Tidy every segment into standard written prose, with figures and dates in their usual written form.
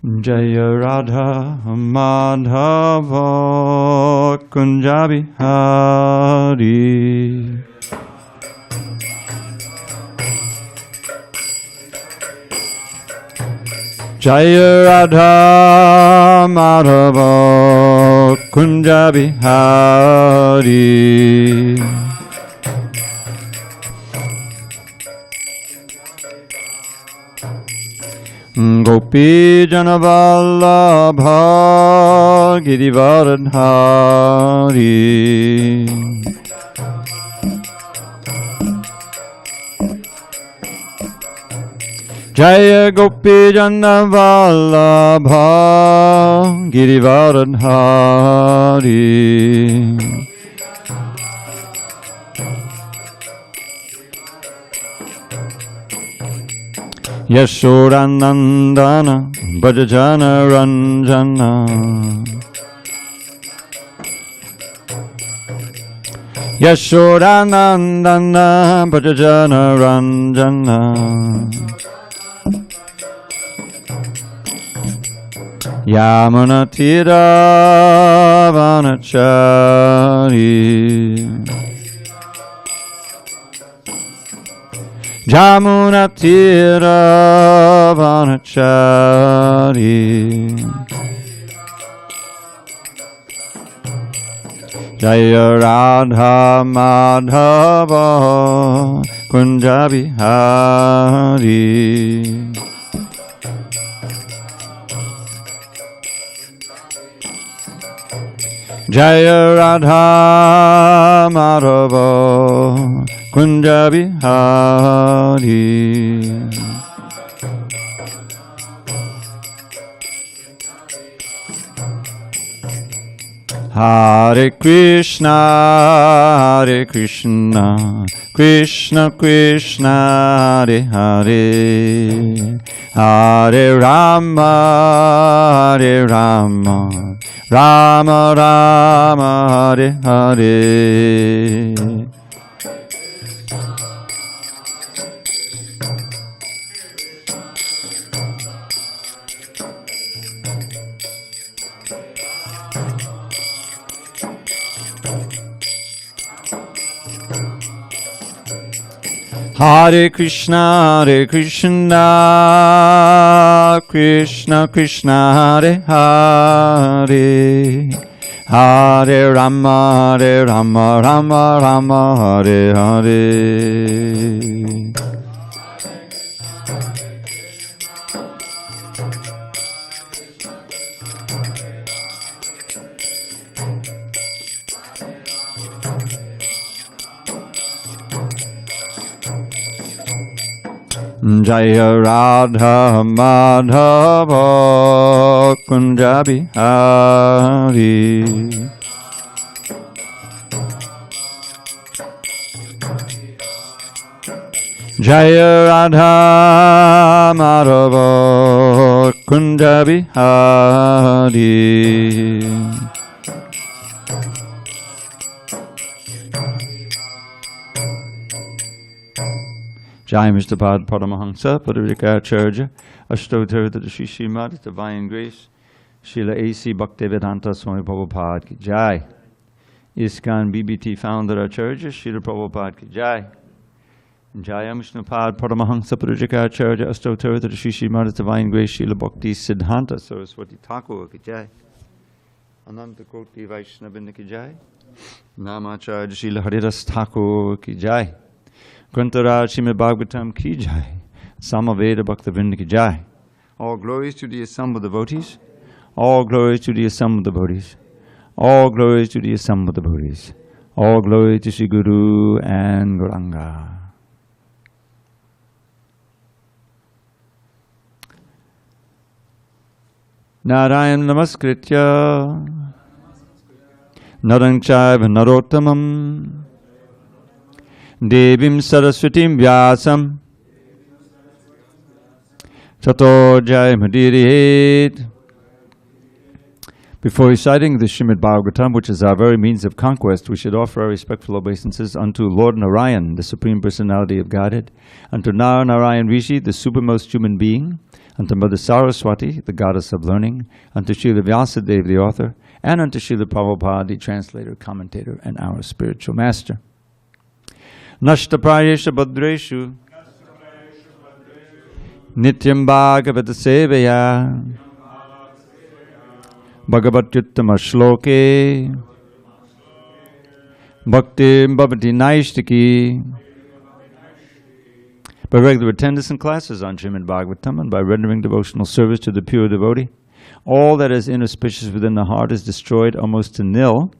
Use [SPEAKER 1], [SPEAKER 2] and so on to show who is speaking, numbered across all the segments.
[SPEAKER 1] Jaya Radha Madhava Kunja Bihari. Jaya Radha Madhava Kunja Bihari. Gopi Janavallabha Girivaradhari. Jaya Gopi Janavallabha Girivaradhari. Yashodanandana Bhajajana Ranjana. Yashodanandana Bhajajana Ranjana. Yamuna Tira Vanachari. Jamuna Tira Vanachari. Jaya Radha Madhava Kunja Bihari. Jaya Radha Madhava Kunja Bihari. Hare Krishna, Hare Krishna, Krishna Krishna, Hare Hare, Hare Rama, Hare Rama, Rama Rama, Hare Hare. Hare Krishna, Krishna Krishna, Hare Hare, Hare Rama, Rama Rama, Hare Hare. Jaya Radha Madhava Kunja Bihari. Jaya Radha Madhava Kunja Bihari. Jai Mr. Pad Paramahamsa, Padavrikaracharya, Ashtotar to the Srimad, Divine Grace, Srila A.C. Bhaktivedanta Swami Prabhupada ki Jai. ISKCON BBT Founder Acharya, Srila Prabhupada ki Jai. Jai Vishnu Pad Paramahamsa, Padavrikaracharya, Ashtotar to the Srimad, Divine Grace, Srila Bhakti Siddhanta Saraswati Thakur ki Jai. Ananta Koti Vaishnavindra ki Jai. Namacharya Srila Haridas Thakur ki Jai. Grantharaj Srimad Bhagavatam ki Jai. Samaveda Bhaktivinoda ki Jai. All glories to the assembled devotees. All glories to the assembled devotees. All glories to the assembled devotees. All glory to Sri Guru and Gauranga. Narayan Namaskritya Narang Chaiva Narottamam Devim Saraswatim Vyasam Tato Jayamudirihet. Before reciting the Srimad Bhagavatam, which is our very means of conquest, we should offer our respectful obeisances unto Lord Narayan, the Supreme Personality of Godhead, unto Narayan Rishi, the supermost human being, unto Mother Saraswati, the goddess of learning, unto Srila Vyasadeva, the author, and unto Srila Prabhupada, the translator, commentator, and our spiritual master. Nashtaprayesha Bhadreshu Nityam Bhagavata Sevaya Bhagavatyuttama Shloke Bhaktim Bhavati Naishtiki. By regular attendance in classes on Srimad Bhagavatam and by rendering devotional service to the pure devotee, all that is inauspicious within the heart is destroyed almost to nil,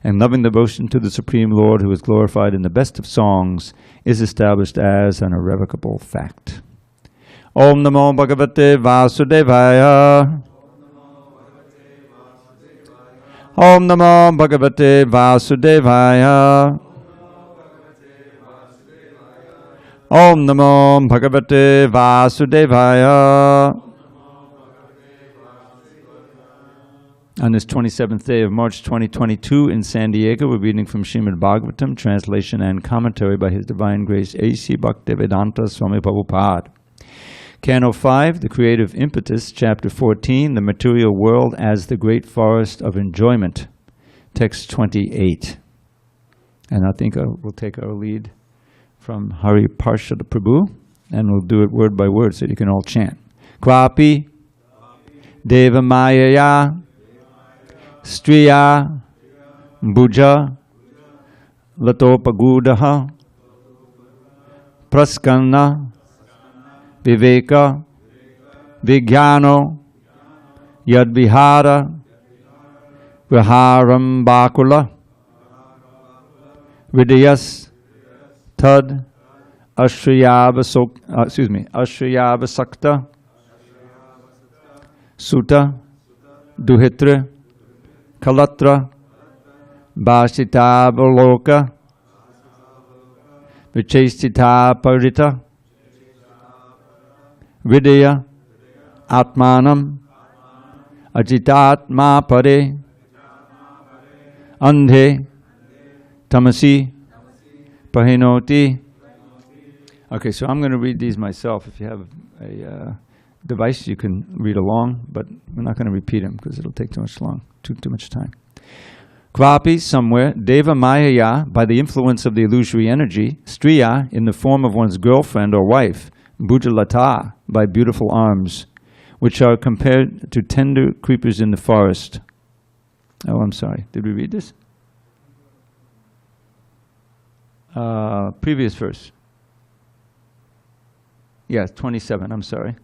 [SPEAKER 1] and loving devotion to the Supreme Lord, who is glorified in the best of songs, is established as an irrevocable fact. Om Namo Bhagavate Vasudevaya. Om Namo Bhagavate Vasudevaya. Om Namo Bhagavate Vasudevaya. On this 27th day of March 2022 in San Diego, we're reading from Srimad Bhagavatam, translation and commentary by His Divine Grace HG Dravida Swami Prabhupada. Canto 5, The Creative Impetus, Chapter 14, The Material World as the Great Forest of Enjoyment, Text 28. And I think we'll take our lead from Hari Parshad Prabhu, and we'll do it word by word so you can all chant. Kvapi Deva Mayaya Striya Bhuja Latopagudaha Praskanna Viveka Vijnano Yadvihara Viharam Bakula Vidiyas Tad Ashriyavasakta Sutta Duhitra Kalatra Bhashitavaloka Vichestita Parita Vidya Atmanam Ajitatma Pare Andhe Tamasi Pahinoti. Okay, so I'm going to read these myself. If you have a device, you can read along, but we're not going to repeat them because it'll take too much time. Kvapi, somewhere, Deva Mayaya, by the influence of the illusory energy, Striya, in the form of one's girlfriend or wife, Bhujalata, by beautiful arms, which are compared to tender creepers in the forest. Oh, I'm sorry. Did we read this? Previous verse. Yeah, 27. I'm sorry.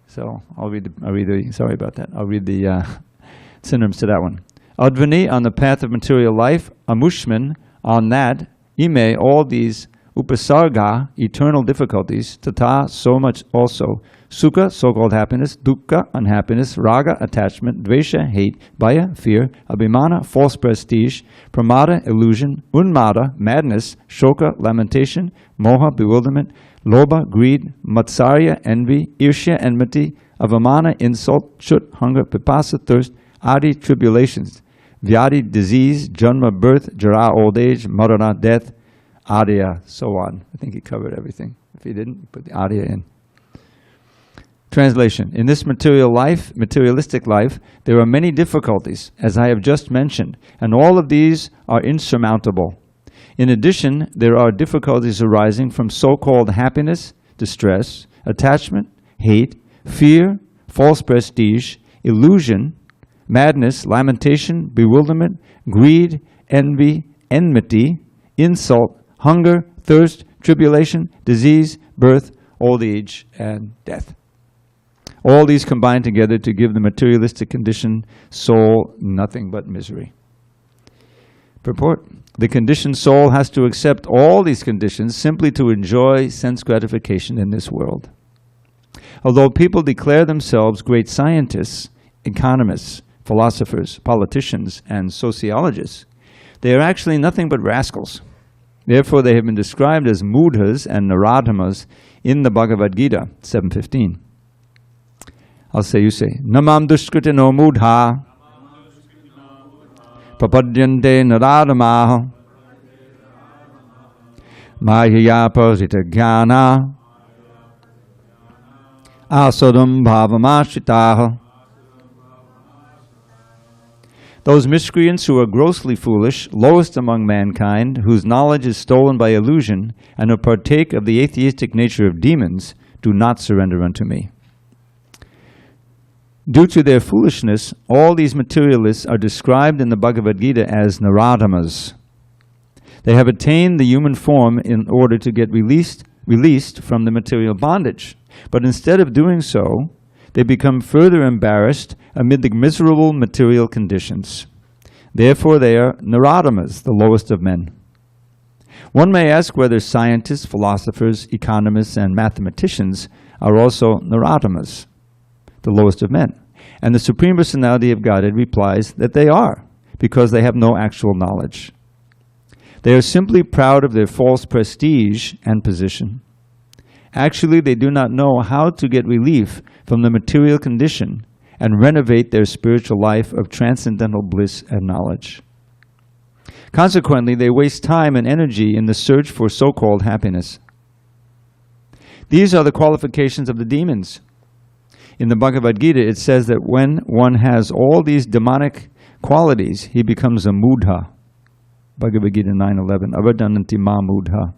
[SPEAKER 1] So I'll read the sorry about that. I'll read the synonyms to that one. Advani, on the path of material life. Amushman, on that. Ime, all these. Upasarga, eternal difficulties. Tata, so much also. Sukha, so-called happiness. Dukkha, unhappiness. Raga, attachment. Dvesha, hate. Bhaya, fear. Abhimana, false prestige. Pramada, illusion. Unmada, madness. Shoka, lamentation. Moha, bewilderment. Lobha, greed. Matsarya, envy. Irsha, enmity. Avamana, insult. Chut, hunger. Pipasa, thirst. Adi, tribulations. Vyadi, disease. Janma, birth. Jara, old age. Marana, death. Adya, so on. I think he covered everything. If he didn't, put the Adya in. Translation. In this materialistic life, there are many difficulties, as I have just mentioned, and all of these are insurmountable. In addition, there are difficulties arising from so-called happiness, distress, attachment, hate, fear, false prestige, illusion, madness, lamentation, bewilderment, greed, envy, enmity, insult, hunger, thirst, tribulation, disease, birth, old age, and death. All these combine together to give the materialistic conditioned soul nothing but misery. Purport. The conditioned soul has to accept all these conditions simply to enjoy sense gratification in this world. Although people declare themselves great scientists, economists, philosophers, politicians, and sociologists, they are actually nothing but rascals. Therefore, they have been described as mudhas and naradhamas in the Bhagavad Gita, 7:15. I'll say, you say, Namam dushkritino mudha papadyante naradhamaha mahaya pasita jnana Asadam bhavamashitaha. Those miscreants who are grossly foolish, lowest among mankind, whose knowledge is stolen by illusion, and who partake of the atheistic nature of demons, do not surrender unto me. Due to their foolishness, all these materialists are described in the Bhagavad Gita as Naradamas. They have attained the human form in order to get released from the material bondage. But instead of doing so, they become further embarrassed amid the miserable material conditions. Therefore, they are Naradamas, the lowest of men. One may ask whether scientists, philosophers, economists, and mathematicians are also Naradamas, the lowest of men. And the Supreme Personality of Godhead replies that they are, because they have no actual knowledge. They are simply proud of their false prestige and position. Actually, they do not know how to get relief from the material condition and renovate their spiritual life of transcendental bliss and knowledge. Consequently, they waste time and energy in the search for so-called happiness. These are the qualifications of the demons. In the Bhagavad Gita, it says that when one has all these demonic qualities, he becomes a mudha. Bhagavad Gita 9:11, avadananti ma mudha.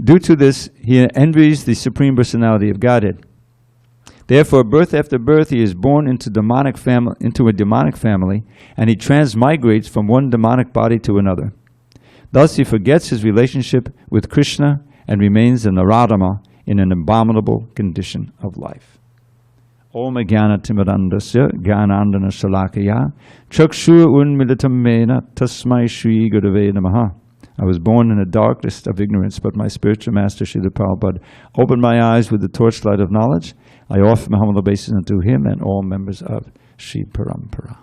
[SPEAKER 1] Due to this, he envies the Supreme Personality of Godhead. Therefore, birth after birth, he is born into a demonic family, and he transmigrates from one demonic body to another. Thus, he forgets his relationship with Krishna and remains a Naradama in an abominable condition of life. Om Jnana Timirandasya Jnanandana Shalakaya Chakshur Unmilitam Mena Tasmai Shri Gurave Namaha. I was born in the darkness of ignorance, but my spiritual master, Srila Prabhupada, opened my eyes with the torchlight of knowledge. I offer my humble obeisance unto him and all members of Sri Parampara.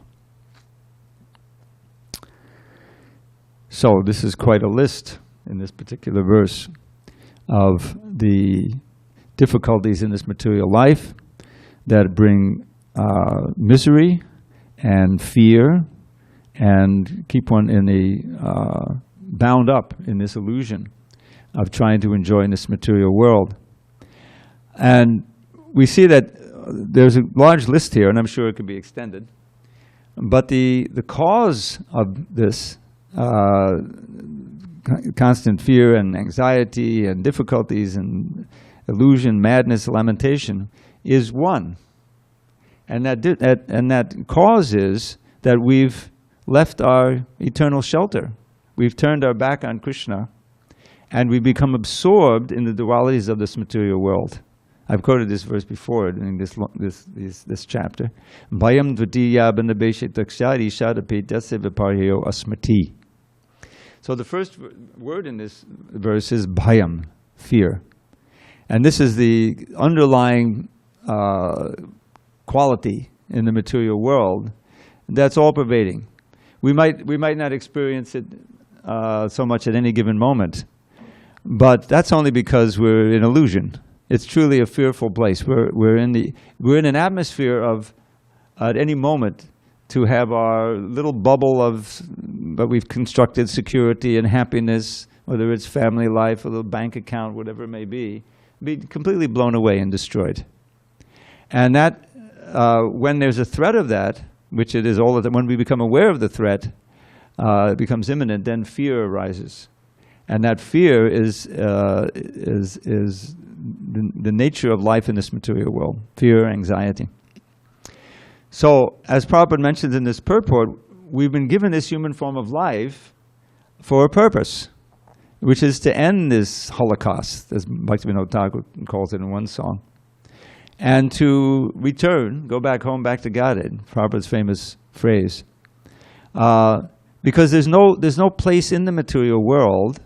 [SPEAKER 1] So this is quite a list in this particular verse of the difficulties in this material life that bring misery and fear and keep one in a bound up in this illusion of trying to enjoy in this material world. And we see that there's a large list here, and I'm sure it could be extended. But the cause of this constant fear and anxiety and difficulties and illusion, madness, lamentation is one. And that cause is that we've left our eternal shelter. We've turned our back on Krishna, and we become absorbed in the dualities of this material world. I've quoted this verse before in this chapter. Bhayam dvitiya bandhabeshe takshari shadapetase viparyo asmati. So the first word in this verse is bhayam, fear. And this is the underlying quality in the material world that's all-pervading. We might not experience it so much at any given moment, but that's only because we're in illusion. It's truly a fearful place. We're in an atmosphere of at any moment to have our little bubble of that we've constructed security and happiness, whether it's family life or the bank account, whatever it may be completely blown away and destroyed. And that when there's a threat of that, which it is all of the time, when we become aware of the threat, it becomes imminent, then fear arises. And that fear is the nature of life in this material world, fear, anxiety. So, as Prabhupada mentions in this purport, we've been given this human form of life for a purpose, which is to end this Holocaust, as Bhaktivinoda Thakur calls it in one song, and to return, go back home, back to Godhead, Prabhupada's famous phrase. Because there's no place in the material world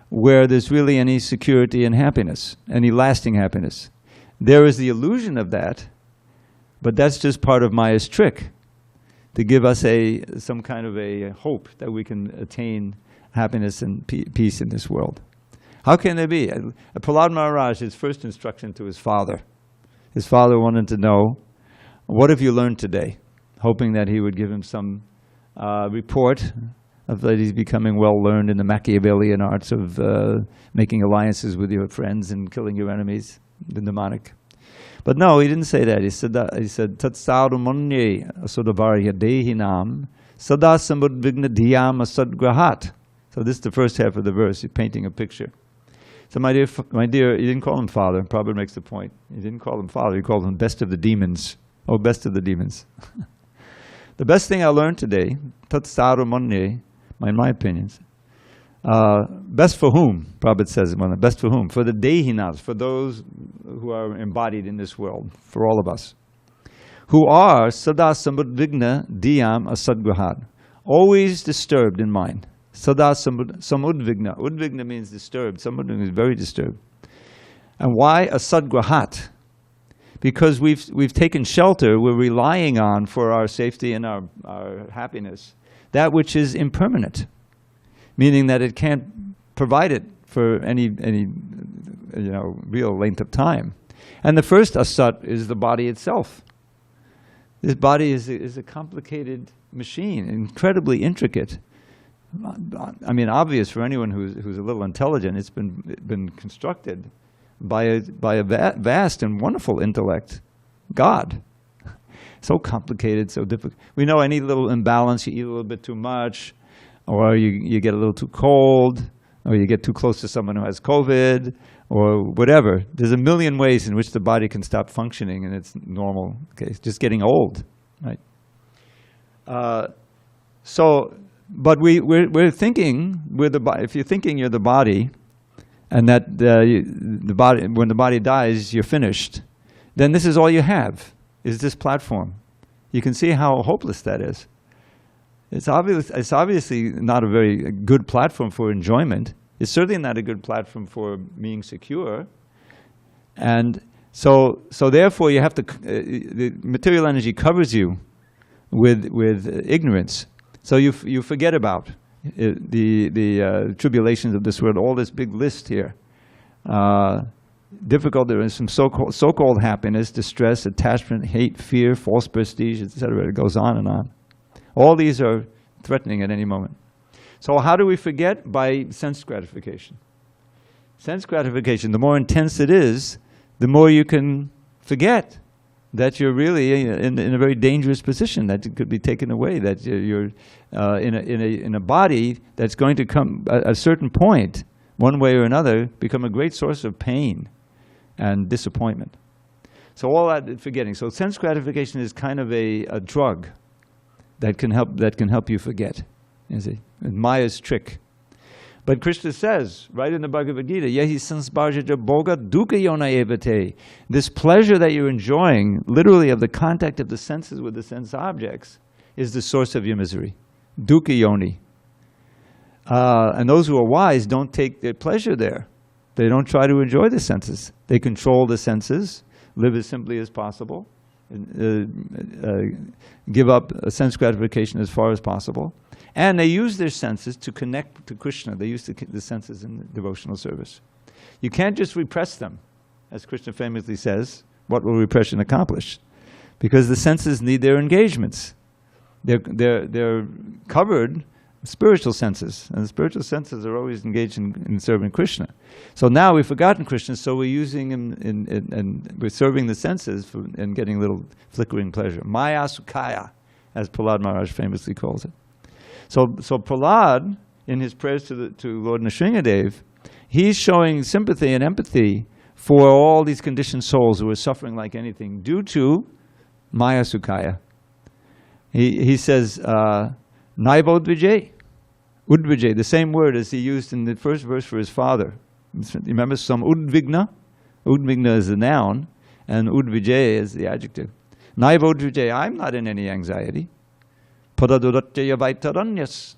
[SPEAKER 1] where there's really any security and happiness, any lasting happiness. There is the illusion of that, but that's just part of Maya's trick, to give us some kind of a hope that we can attain happiness and peace in this world. How can there be? Prahlad Maharaj, his first instruction to his father wanted to know, what have you learned today? Hoping that he would give him some report of that he's becoming well learned in the Machiavellian arts of making alliances with your friends and killing your enemies, the demonic. But no, he didn't say that. He said Tat sadhu manye asodabharya dehinam sada samudvigna dhyam asadgrahat. So this is the first half of the verse. He's painting a picture. So my dear, he didn't call him father. Prabhupada makes the point. He didn't call him father. He called him best of the demons. Oh, best of the demons. The best thing I learned today, Tat sadhu manye, in my opinions, best for whom? Prabhupada says, best for whom? For the dehinas, for those who are embodied in this world, for all of us, who are sada samudvigna dhyam asadgrahat, always disturbed in mind. Sada samudvigna. Udvigna means disturbed. Samudvigna is very disturbed. And why asadgrahat? Because we've taken shelter, we're relying on for our safety and our happiness, that which is impermanent. Meaning that it can't provide it for any real length of time. And the first asat is the body itself. This body is a complicated machine, incredibly intricate. I mean, obvious for anyone who's a little intelligent. It's been constructed by a vast and wonderful intellect, God. So complicated, so difficult. We know any little imbalance, you eat a little bit too much, or you get a little too cold, or you get too close to someone who has COVID, or whatever. There's a million ways in which the body can stop functioning in its normal case, just getting old, right? But we're thinking, if you're thinking you're the body, and that the body, when the body dies, you're finished, then this is all you have, is this platform. You can see how hopeless that is. It's obviously not a very good platform for enjoyment. It's certainly not a good platform for being secure. And so therefore you have to, the material energy covers you with ignorance. So you forget about the tribulations of this world, all this big list here. Difficult, there is some so-called happiness, distress, attachment, hate, fear, false prestige, etc. It goes on and on. All these are threatening at any moment. So how do we forget? By sense gratification. Sense gratification, the more intense it is, the more you can forget that you're really in a very dangerous position, that it could be taken away, that you're in a body that's going to come, at a certain point, one way or another, become a great source of pain and disappointment. So all that forgetting. So sense gratification is kind of a drug that can help you forget. You see, Maya's trick. But Krishna says, right in the Bhagavad Gita, Yehi sansparjaja bhoga dukkha yona evate. This pleasure that you're enjoying, literally of the contact of the senses with the sense objects, is the source of your misery. Dukkha yoni. And those who are wise don't take their pleasure there. They don't try to enjoy the senses. They control the senses, live as simply as possible, give up sense gratification as far as possible. And they use their senses to connect to Krishna. They use the senses in devotional service. You can't just repress them. As Krishna famously says, what will repression accomplish? Because the senses need their engagements. They're covered spiritual senses, and the spiritual senses are always engaged in serving Krishna. So now we've forgotten Krishna, so we're using him and we're serving the senses and getting a little flickering pleasure. Maya Sukhaya, as Prahlad Maharaj famously calls it. So Prahlad, in his prayers to Lord Nrsingadev, he's showing sympathy and empathy for all these conditioned souls who are suffering like anything due to Maya Sukhaya. He says, Naiva Udvijay, the same word as he used in the first verse for his father. Remember, some Udvigna? Udvigna is the noun, and Udvijay is the adjective. Naiva Udvijay, I'm not in any anxiety. Padaduratya Vaitaranyas.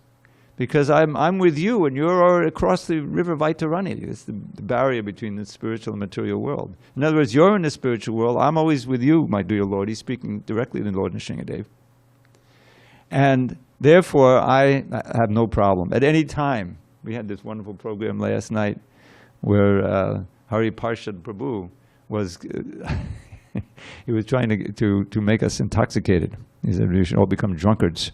[SPEAKER 1] Because I'm with you and you're across the river Vaitarani. It's the barrier between the spiritual and material world. In other words, you're in the spiritual world, I'm always with you, my dear Lord. He's speaking directly to Lord Nrsingadev. And therefore, I have no problem. At any time, we had this wonderful program last night where Hari Parshad Prabhu was, he was trying to make us intoxicated. He said we should all become drunkards,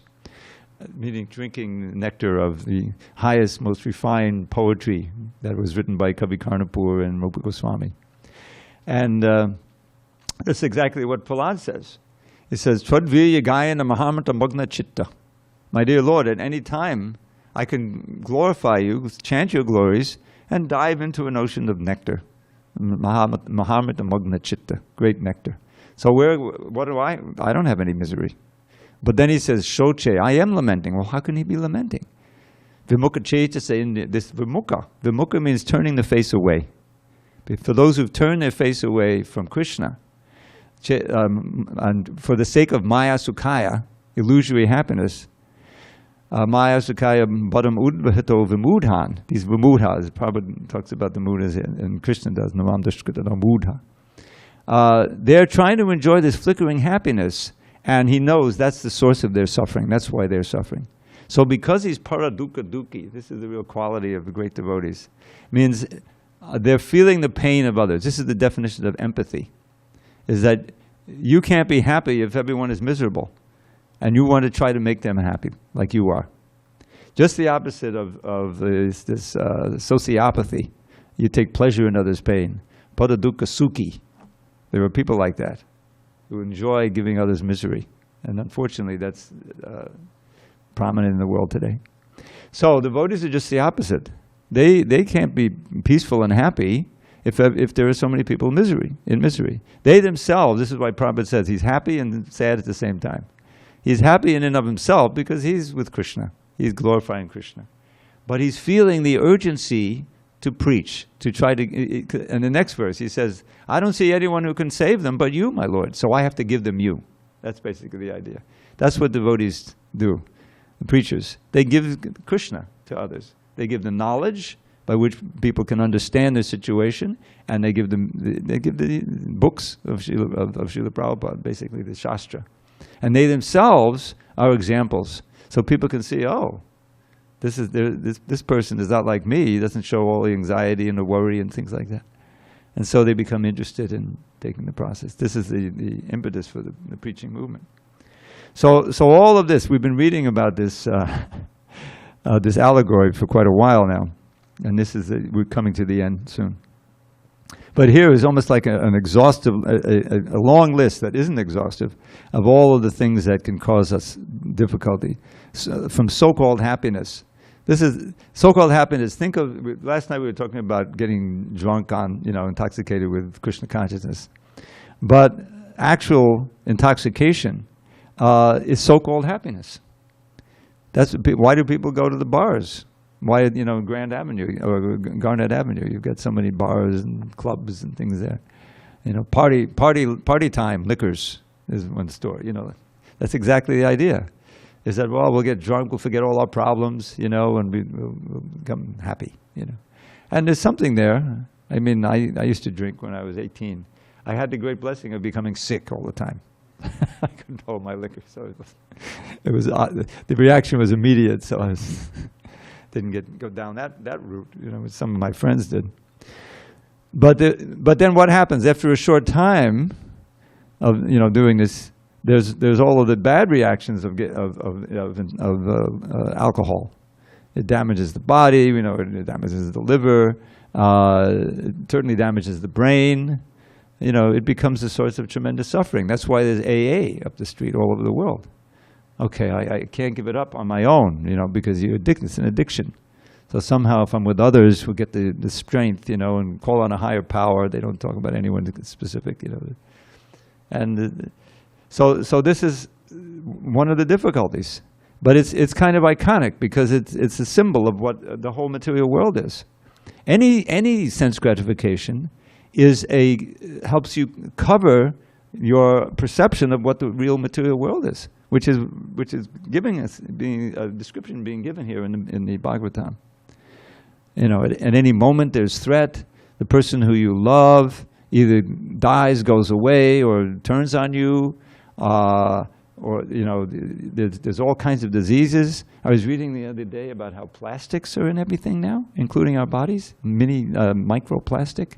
[SPEAKER 1] meaning drinking nectar of the highest, most refined poetry that was written by Kavi Karnapur and Rupa Goswami. And That's exactly what Prahlad says. He says, Twadvirya gayana mahamata magna chitta. My dear Lord, at any time I can glorify you, chant your glories, and dive into an ocean of nectar. Mahamata magna chitta, great nectar. So what do I don't have any misery. But then he says, Shoche, I am lamenting. Well, how can he be lamenting? Vimukha chetasa, in this vimukha. Vimukha means turning the face away. For those who've turned their face away from Krishna, and for the sake of Maya Sukhaya, illusory happiness, Maya Sukhaya Badam Udvahito Vimudhan. These Vimudhas, Prabhupada talks about the mudhas and Krishna does, Navam Dashkrita Mudha. They're trying to enjoy this flickering happiness, and he knows that's the source of their suffering. That's why they're suffering. So because he's paradukkha dukhi, this is the real quality of the great devotees, means they're feeling the pain of others. This is the definition of empathy, is that you can't be happy if everyone is miserable, and you want to try to make them happy, like you are. Just the opposite of this sociopathy. You take pleasure in others' pain. Paradukkha sukhi. There are people like that, who enjoy giving others misery. And unfortunately, that's prominent in the world today. So devotees are just the opposite. They can't be peaceful and happy if there are so many people in misery. They themselves, this is why Prabhupada says, he's happy and sad at the same time. He's happy in and of himself because he's with Krishna. He's glorifying Krishna. But he's feeling the urgency to preach, to try to, in the next verse he says, I don't see anyone who can save them but you, my Lord, so I have to give them you. That's basically the idea. That's what devotees do, the preachers. They give Krishna to others. They give the knowledge by which people can understand their situation, and they give the books of Srila Prabhupada, basically the Shastra. And they themselves are examples. So people can see, oh, this person is not like me. He doesn't show all the anxiety and the worry and things like that. And so they become interested in taking the process. This is the impetus for the preaching movement. So all of this, we've been reading about this this allegory for quite a while now. And this is, we're coming to the end soon. But here is almost like an exhaustive, a long list that isn't exhaustive of all of the things that can cause us difficulty. So, from so-called happiness. This is so-called happiness. Think of, last night we were talking about getting drunk on, intoxicated with Krishna consciousness. But actual intoxication is so-called happiness. Why do people go to the bars? Why, Grand Avenue or Garnet Avenue? You've got so many bars and clubs and things there. Party time, liquors is one store. That's exactly the idea. Is that, well, we'll get drunk, we'll forget all our problems, and we'll become happy, And there's something there. I mean, I used to drink when I was 18. I had the great blessing of becoming sick all the time. I couldn't hold my liquor, so it was the reaction was immediate. So I didn't go down that route, as some of my friends did. But then what happens after a short time of doing this? There's all of the bad reactions of alcohol. It damages the body, it damages the liver, it certainly damages the brain. It becomes a source of tremendous suffering. That's why there's AA up the street all over the world. Okay, I can't give it up on my own, because it's an addiction. So somehow if I'm with others who get the strength, and call on a higher power, they don't talk about anyone specific, And so this is one of the difficulties. But it's kind of iconic because it's a symbol of what the whole material world is. Any sense gratification helps you cover your perception of what the real material world is, which is giving us a description being given here in the Bhagavatam. At any moment there's threat. The person who you love either dies, goes away, or turns on you, or there's all kinds of diseases. I was reading the other day about how plastics are in everything now, including our bodies, microplastic.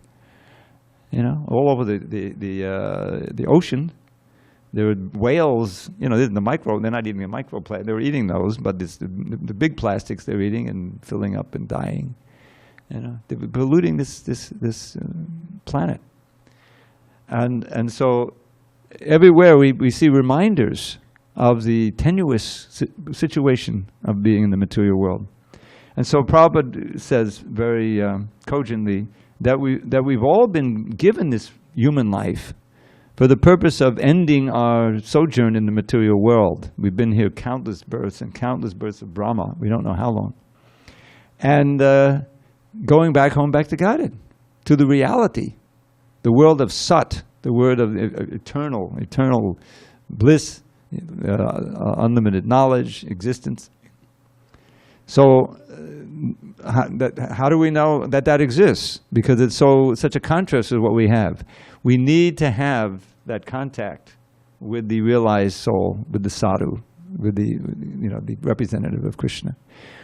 [SPEAKER 1] All over the ocean. There are whales, they're not eating the microplastic, they're eating those, but it's the big plastics they're eating and filling up and dying. They're polluting this planet. And so everywhere we see reminders of the tenuous situation of being in the material world. And so Prabhupada says very cogently that we've all been given this human life for the purpose of ending our sojourn in the material world. We've been here countless births and countless births of Brahma. We don't know how long. And going back home, back to Godhead, to the reality, the world of Sat, the world of eternal bliss, unlimited knowledge, existence. So how do we know that exists? Because it's such a contrast with what we have. We need to have that contact with the realized soul, with the sadhu, with the representative of Krishna,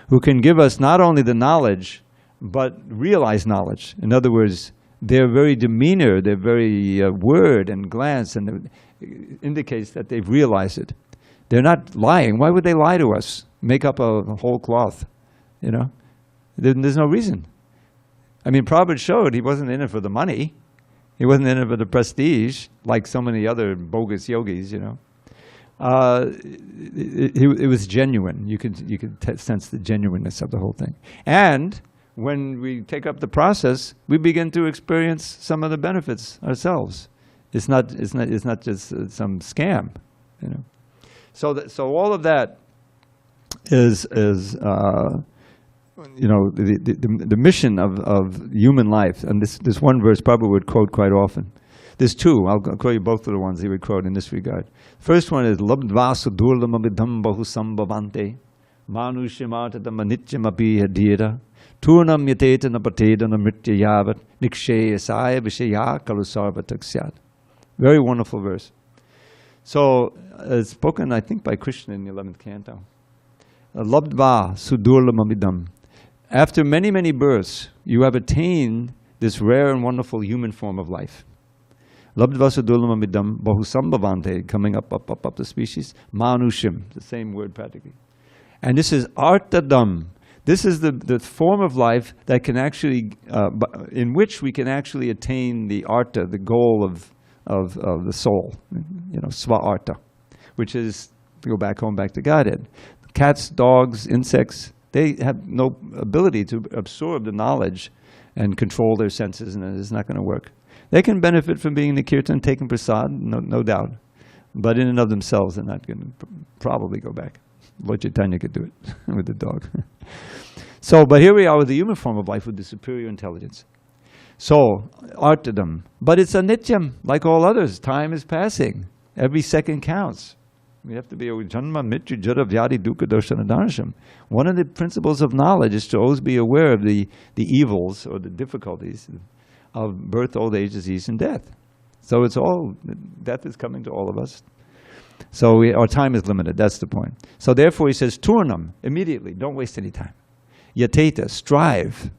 [SPEAKER 1] who can give us not only the knowledge, but realized knowledge. In other words, their very demeanor, their very word and glance indicates that they've realized it. They're not lying. Why would they lie to us? Make up a whole cloth, There's no reason. I mean, Prabhupada showed he wasn't in it for the money. He wasn't in it for the prestige, like so many other bogus yogis, It was genuine. You could sense the genuineness of the whole thing. And when we take up the process, we begin to experience some of the benefits ourselves. It's not just some scam, So all of that is the mission of human life. And this one verse Prabhupada would quote quite often. There's two. I'll quote you both of the ones he would quote in this regard. First one is Labdva sudurlam abhidham bahu sambhavante manushyamatatam anityam api hadira turnam yateta napateda namritya yavat nikshayasaya vishaya kalusarvatakshyat. Very wonderful verse. So it's spoken, I think, by Krishna in the 11th canto. Labdva sudurlam abhidham. After many, many births, you have attained this rare and wonderful human form of life. Labdva sudurlam abhidham bahusambhavante, coming up the species. Manushim, the same word practically. And this is artadam. This is the form of life that can actually, in which we can actually attain the arta, the goal of the soul, sva arta, which is to go back home, back to Godhead. Cats, dogs, insects, they have no ability to absorb the knowledge and control their senses, and it's not going to work. They can benefit from being in the kirtan, taking prasad, no doubt. But in and of themselves, they're not going to probably go back. Lord Chaitanya could do it with the dog. So, but here we are with the human form of life with the superior intelligence. So, artadam. But it's anityam, like all others. Time is passing. Every second counts. We have to be janma mityu jara vyadi dukkha darshana dharsham. One of the principles of knowledge is to always be aware of the evils or the difficulties of birth, old age, disease, and death. So death is coming to all of us. So our time is limited, that's the point. So therefore he says, turnam, immediately, don't waste any time. Yateta, strive.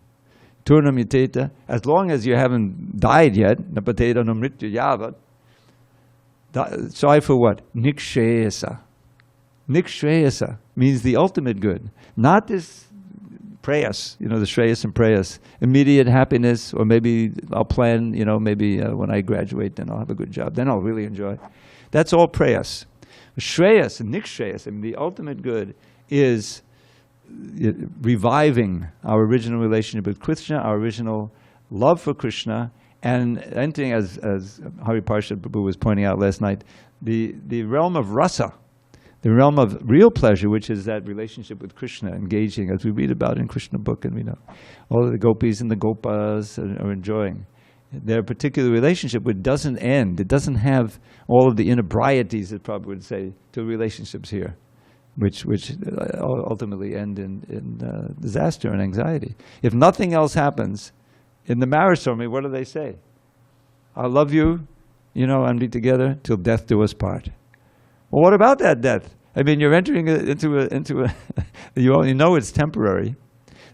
[SPEAKER 1] Turnam yateta, as long as you haven't died yet, napateta namritya yavat, strive for what? Nikshayasa. Nikshayasa means the ultimate good. Not this prayas, the shreyas and prayas. Immediate happiness, or maybe I'll plan, maybe when I graduate, then I'll have a good job. Then I'll really enjoy. That's all prayas. Shreyas and nikshayas, the ultimate good is reviving our original relationship with Krishna, our original love for Krishna, and entering, as Hari Parshad Prabhu was pointing out last night, the realm of rasa, the realm of real pleasure, which is that relationship with Krishna, engaging, as we read about in Krishna book, and we know all of the gopis and the gopas are enjoying their particular relationship, which doesn't end. It doesn't have all of the inebrieties, that Prabhupada would say, to relationships here, which ultimately end in disaster and anxiety. If nothing else happens, in the marriage ceremony, what do they say? I love you, and be together till death do us part. Well, what about that death? I mean, you're entering into a you only know it's temporary.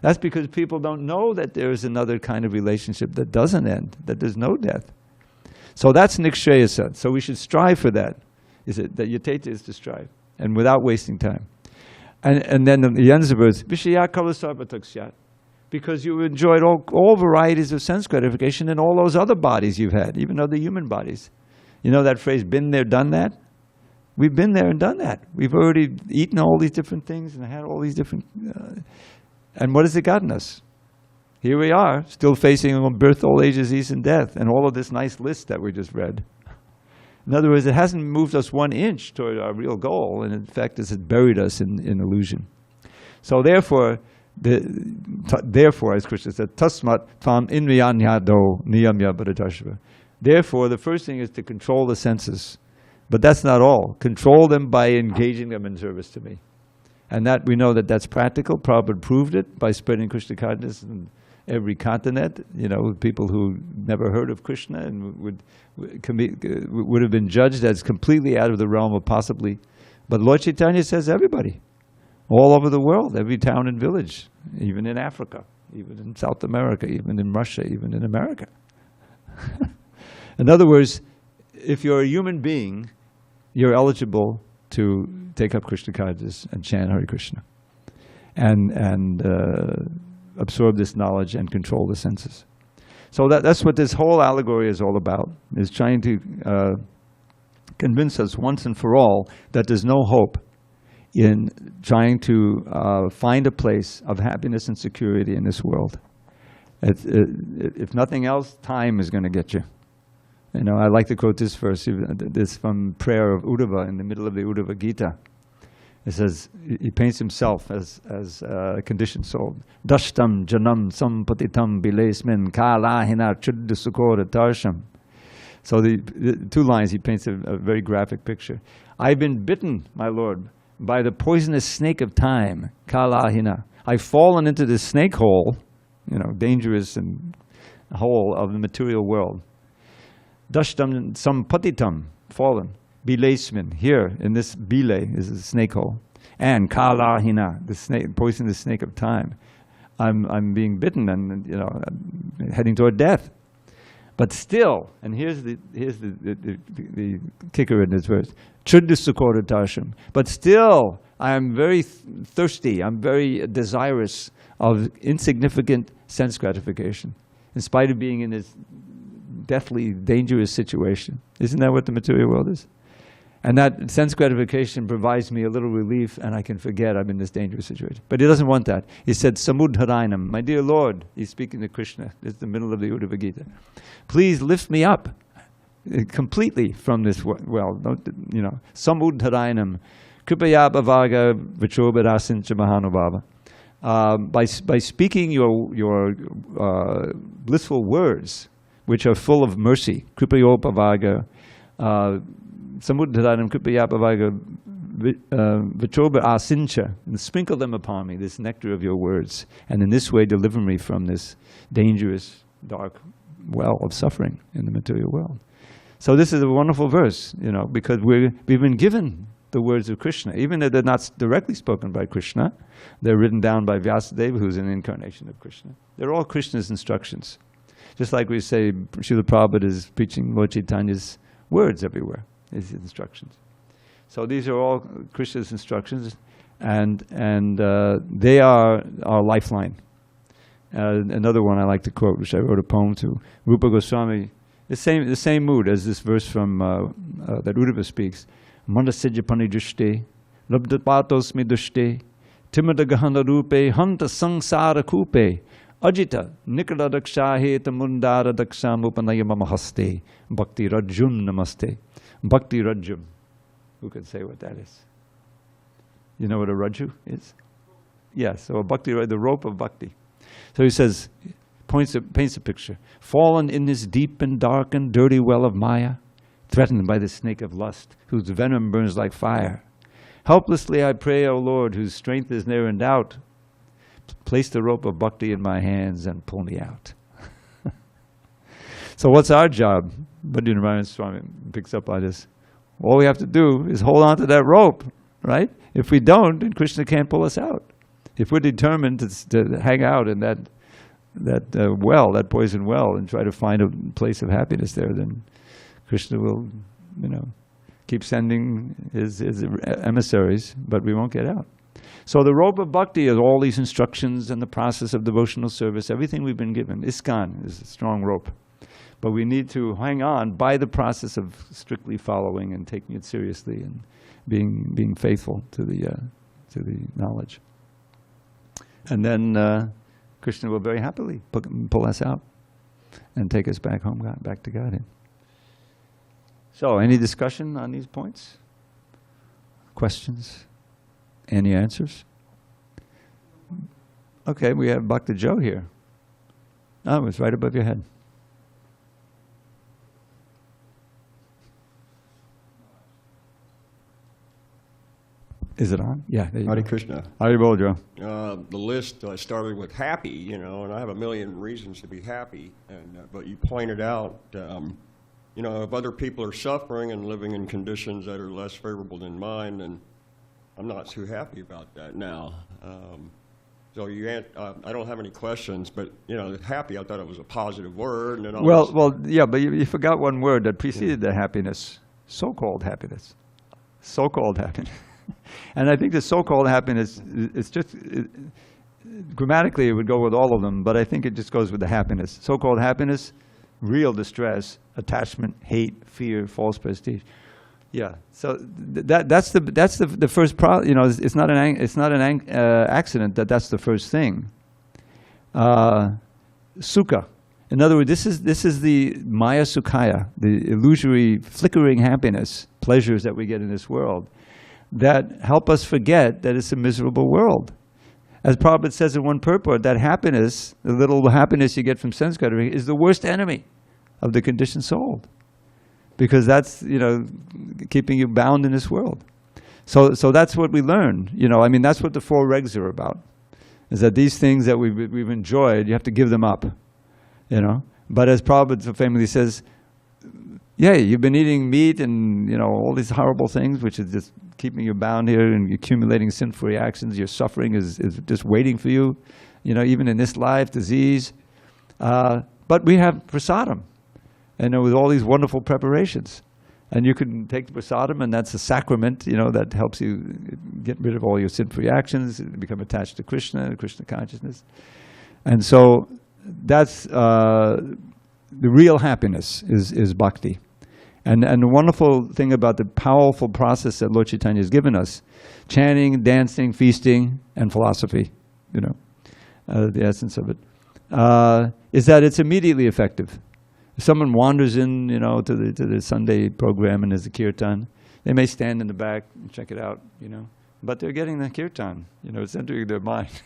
[SPEAKER 1] That's because people don't know that there's another kind of relationship that doesn't end, that there's no death. So that's nikshayasa. So we should strive for that. Is it that yateta is to strive, and without wasting time. And then the end of the verse, vishaya kalasarvatakshyat. because you enjoyed all varieties of sense gratification in all those other bodies you've had, even other human bodies. You know that phrase, been there, done that? We've been there and done that. We've already eaten all these different things and had all these different... and what has it gotten us? Here we are, still facing birth, old age, disease, and death, and all of this nice list that we just read. In other words, it hasn't moved us 1 inch toward our real goal, and in fact, it's buried us in illusion. So therefore, as Krishna said, tasmat tam inriyanyado niyamya paritashva. Therefore, the first thing is to control the senses. But that's not all. Control them by engaging them in service to me. And that we know that that's practical. Prabhupada proved it by spreading Krishna consciousness in every continent. You know, people who never heard of Krishna and would have been judged as completely out of the realm of possibly. But Lord Chaitanya says everybody. All over the world, every town and village, even in Africa, even in South America, even in Russia, even in America. In other words, if you're a human being, you're eligible to take up Krishna consciousness and chant Hare Krishna and absorb this knowledge and control the senses. So that's what this whole allegory is all about, is trying to convince us once and for all that there's no hope in trying to find a place of happiness and security in this world. If nothing else, time is going to get you. You know, I like to quote this verse, this from prayer of Uddhava in the middle of the Uddhava Gita. It says, he paints himself as a conditioned soul. Dashtam janam sampatitam bilesmin kalahina chuddasukora tarsham. So the 2 lines, he paints a very graphic picture. I've been bitten, my Lord, by the poisonous snake of time, kalahina. I've fallen into this snake hole, you know, dangerous and hole of the material world. Dashtam sampatitam, fallen. Bilesmin, here in this bile is a snake hole. And kalahina, the snake, poisonous snake of time. I'm being bitten and, you know, I'm heading toward death. But still, and here's the kicker in this verse, Chuddasukora tarsham. But still, I am very thirsty, I'm very desirous of insignificant sense gratification, in spite of being in this deathly, dangerous situation. Isn't that what the material world is? And that sense gratification provides me a little relief, and I can forget I'm in this dangerous situation. But he doesn't want that. He said, Samudharainam, my dear Lord, he's speaking to Krishna. This is the middle of the Uddhava Gita. Please lift me up completely from this well. You know, Samudharainam, Kripaya Bhavaga Vichobharasincha Mahanubhava. By speaking your blissful words, which are full of mercy, Kripayopavaga, Samudharanam Kripayapavaga Vichoba Asincha, and sprinkle them upon me, this nectar of your words, and in this way deliver me from this dangerous, dark well of suffering in the material world. So this is a wonderful verse, you know, because we've been given the words of Krishna, even though they're not directly spoken by Krishna. They're written down by Vyasadeva, who's an incarnation of Krishna. They're all Krishna's instructions. Just like we say, Srila Prabhupada is preaching Lord Chaitanya's words everywhere, his instructions. So these are all Krishna's instructions, and they are our lifeline. Another one I like to quote, which I wrote a poem to, Rupa Goswami, the same mood as this verse from that Uddhava speaks. Manasijya panidushte, labdapatosmi dushte, timadagahana rupe, hanta sangsara kupe, ajita nikada dakshahe tamundara daksamupanayamamahaste, bhakti rajum namaste. Bhakti rajum. Who can say what that is? You know what a raju is? Yes, so a bhakti, the rope of bhakti. So he says, paints a picture. Fallen in this deep and dark and dirty well of Maya, threatened by the snake of lust, whose venom burns like fire. Helplessly I pray, O Lord, whose strength is near in doubt, place the rope of bhakti in my hands and pull me out. So what's our job? Bhadrinarayan Swami picks up on this. All we have to do is hold on to that rope, right? If we don't, then Krishna can't pull us out. If we're determined to hang out in that well, that poison well, and try to find a place of happiness there, then Krishna will, keep sending his emissaries, but we won't get out. So the rope of bhakti is all these instructions and the process of devotional service, everything we've been given. ISKCON is a strong rope. But we need to hang on by the process of strictly following and taking it seriously and being faithful to the knowledge. And then Krishna will very happily pull us out and take us back home, back to Godhead. So, any discussion on these points? Questions? Any answers? Okay, we have Bhakta Joe here. Oh, it's right above your head. Is it on? Yeah.
[SPEAKER 2] Hare Krishna.
[SPEAKER 1] Hare Bol, Joe.
[SPEAKER 2] The list started with happy, you know, and I have a million reasons to be happy. And but you pointed out, you know, if other people are suffering and living in conditions that are less favorable than mine, then I'm not too happy about that now. So I don't have any questions, but you know, happy. I thought it was a positive word. And then
[SPEAKER 1] well, yeah, but you forgot one word that preceded the happiness: so-called happiness. So-called happiness. And I think the so-called happiness, it's just, grammatically it would go with all of them, but I think it just goes with the happiness. So-called happiness, real distress, attachment, hate, fear, false prestige. Yeah, so that's the first problem. You know, it's not an accident that's the first thing. Sukha. In other words, this is the maya sukhaya, the illusory, flickering happiness, pleasures that we get in this world, that help us forget that it's a miserable world. As Prabhupada says in one purport, that happiness, the little happiness you get from sense gratification, is the worst enemy of the conditioned soul, because that's, you know, keeping you bound in this world. So that's what we learn. You know, I mean, that's what the four regs are about, is that these things that we've enjoyed, you have to give them up. You know, but as Prabhupada famously says, yeah, you've been eating meat and, you know, all these horrible things, which is just keeping you bound here and accumulating sinful reactions. Your suffering is just waiting for you, you know, even in this life, disease. But we have prasadam, and with all these wonderful preparations. And you can take the prasadam, and that's a sacrament, you know, that helps you get rid of all your sinful reactions, become attached to Krishna consciousness. And so that's the real happiness is bhakti. And the wonderful thing about the powerful process that Lord Chaitanya has given us, chanting, dancing, feasting, and philosophy, you know, the essence of it, is that it's immediately effective. If someone wanders in, you know, to the Sunday program and there's a kirtan, they may stand in the back and check it out, you know, but they're getting the kirtan, you know, it's entering their mind.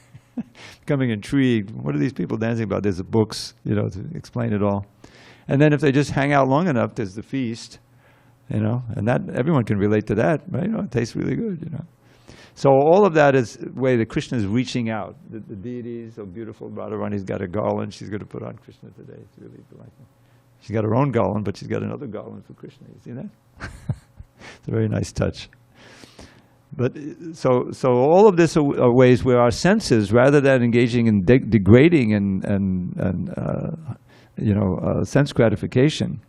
[SPEAKER 1] Becoming intrigued. What are these people dancing about? There's the books, you know, to explain it all. And then if they just hang out long enough, there's the feast, you know, and that everyone can relate to that, right? You know, it tastes really good, you know. So all of that is the way that Krishna is reaching out. The deity is so beautiful. Radharani's got a garland she's going to put on Krishna today. It's really delightful. She's got her own garland, but she's got another garland for Krishna. You see that? It's a very nice touch. But so all of this are ways where our senses, rather than engaging in degrading and you know, sense gratification,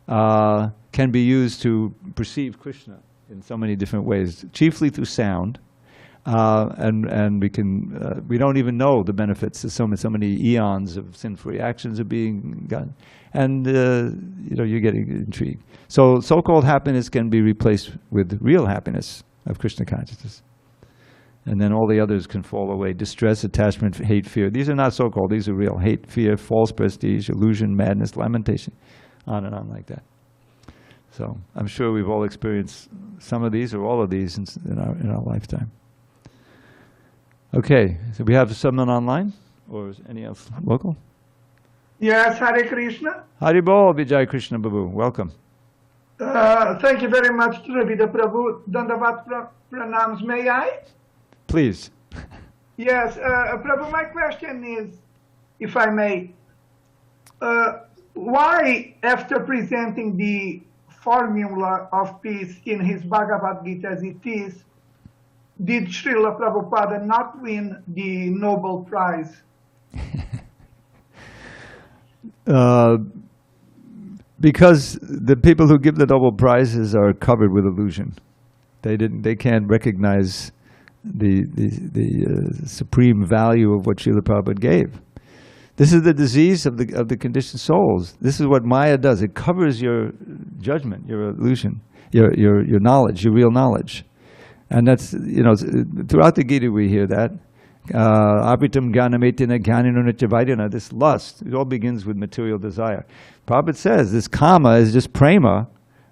[SPEAKER 1] can be used to perceive Krishna in so many different ways, chiefly through sound, and we don't even know the benefits. There's so many eons of sinful reactions are being gotten, and you know, you're getting intrigued. So so-called happiness can be replaced with real happiness of Krishna consciousness. And then all the others can fall away. Distress, attachment, hate, fear. These are not so-called, these are real. Hate, fear, false prestige, illusion, madness, lamentation, on and on like that. So I'm sure we've all experienced some of these or all of these in our lifetime. Okay, so we have someone online, or is any else local?
[SPEAKER 3] Yes, Hare Krishna.
[SPEAKER 1] Hari Bol, Vijay Krishna Babu, welcome.
[SPEAKER 3] Thank you very much, Dravida Prabhu. Dandavat pranams. May I?
[SPEAKER 1] Please.
[SPEAKER 3] Yes, Prabhu, my question is, if I may, why, after presenting the formula of peace in his Bhagavad Gita as it is, did Srila Prabhupada not win the Nobel Prize?
[SPEAKER 1] Because the people who give the Nobel Prizes are covered with illusion. They can't recognize supreme value of what Srila Prabhupada gave. This is the disease of the conditioned souls. This is what Maya does. It covers your judgment, your illusion, your knowledge, your real knowledge. And that's, throughout the Gita we hear that. Apitam gyanametina gyanino nityavidana, this lust, it all begins with material desire. Prabhupada says this kama is just prema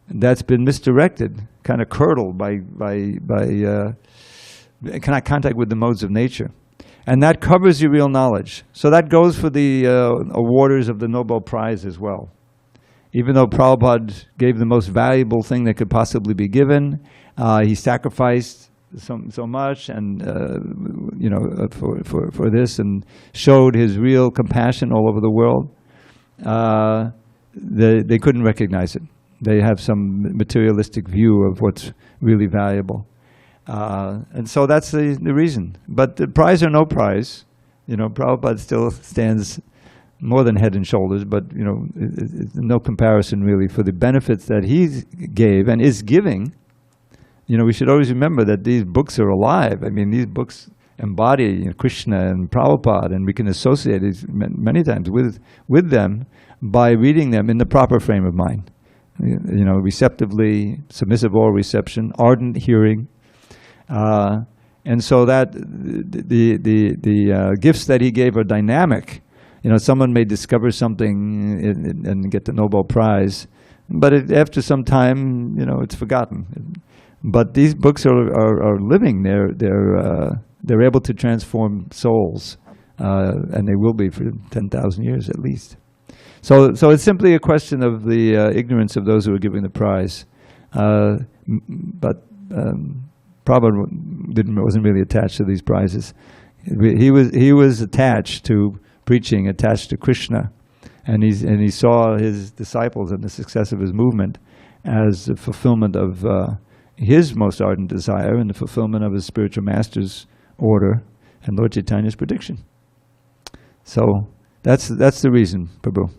[SPEAKER 1] that's been misdirected, kind of curdled by contact with the modes of nature. And that covers your real knowledge. So that goes for the awarders of the Nobel Prize as well. Even though Prabhupada gave the most valuable thing that could possibly be given, he sacrificed so much, and for this, and showed his real compassion all over the world. They couldn't recognize it. They have some materialistic view of what's really valuable. And so that's the reason. But the prize or no prize, Prabhupada still stands more than head and shoulders, but it's no comparison really for the benefits that he gave and is giving. We should always remember that these books are alive. I mean, these books embody Krishna and Prabhupada, and we can associate it many times with them by reading them in the proper frame of mind. Receptively, submissive oral reception, ardent hearing. And so that the gifts that he gave are dynamic. Someone may discover something and get the Nobel Prize, but after some time, it's forgotten. But these books are living. They're able to transform souls, and they will be for 10,000 years at least. So it's simply a question of the ignorance of those who are giving the prize. But Prabhupada wasn't really attached to these prizes. He was attached to preaching, attached to Krishna, and he saw his disciples and the success of his movement as the fulfillment of his most ardent desire and the fulfillment of his spiritual master's order and Lord Chaitanya's prediction. So that's the reason, Prabhu.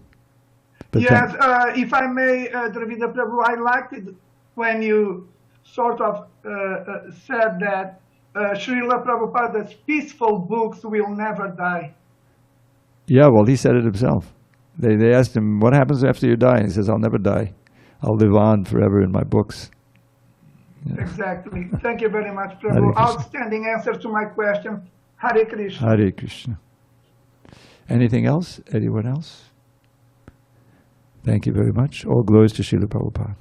[SPEAKER 1] But
[SPEAKER 3] yes, if I may, Dravida Prabhu, I liked it when you sort of said that Srila Prabhupada's peaceful books will never die.
[SPEAKER 1] Yeah, well, he said it himself. They asked him, what happens after you die? He says, I'll never die. I'll live on forever in my books. Yeah.
[SPEAKER 3] Exactly. Thank you very much, Prabhu. Outstanding answer to my question. Hare Krishna.
[SPEAKER 1] Hare Krishna. Anything else? Anyone else? Thank you very much. All glories to Srila Prabhupada.